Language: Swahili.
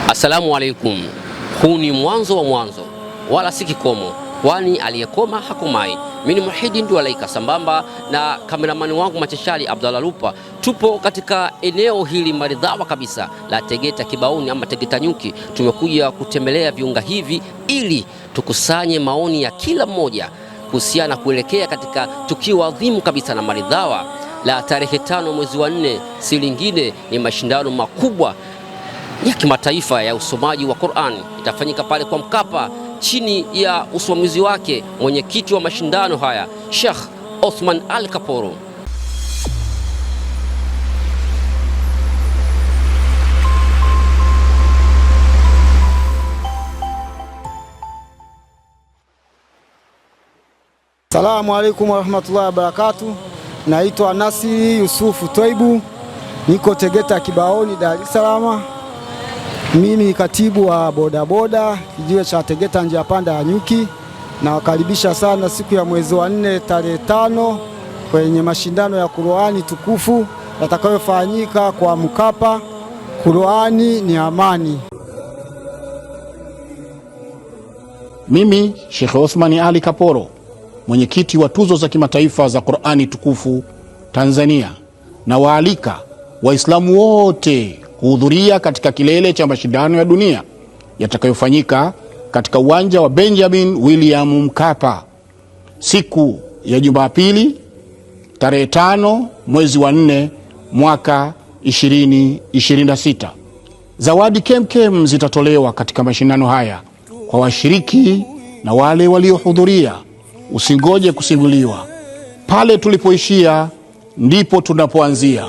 Assalamu alaikum. Huu ni mwanzo wa mwanzo wala si kikomo, kwani aliyekoma hakomai. Mimi ni Muhyiddin Dualaika sambamba na kameramani wangu machachari Abdallah Lupa. Tupo katika eneo hili maridhawa kabisa la Tegeta Kibaoni ama Tegeta Nyuki. Tumekuja kutembelea viunga hivi ili tukusanye maoni ya kila mmoja kuhusiana kuelekea katika tukio adhimu kabisa na maridhawa la tarehe 5 mwezi wa 4. Si lingine ni mashindano makubwa ya kimataifa ya usomaji wa Qur'an. Itafanyika pale kwa Mkapa chini ya usimamizi wake mwenyekiti wa mashindano haya Sheikh Othman Ali Kaporo. Assalamu alaikum warahmatullahi wabarakatuh. Naitwa Nasiri Yusufu Twaibu, niko Tegeta Kibaoni, Dar es Salaam. Mimi ni katibu wa bodaboda kijiwe cha Tegeta njia panda ya Nyuki. Nawakaribisha sana siku ya mwezi wa 4 tarehe 5 kwenye mashindano ya Qur'ani tukufu yatakayofanyika kwa Mkapa. Qur'ani ni amani. Mimi Sheikh Othman Ali Kaporo, mwenyekiti wa tuzo za kimataifa za Qur'ani tukufu Tanzania, na waalika Waislamu wote kuhudhuria katika kilele cha mashindano ya dunia yatakayofanyika katika uwanja wa Benjamin William Mkapa siku ya Jumapili tarehe 5 mwezi wa 4 mwaka 2026. Zawadi kemkem zitatolewa katika mashindano haya kwa washiriki na wale waliohudhuria. Usingoje kusimuliwa, pale tulipoishia ndipo tunapoanzia.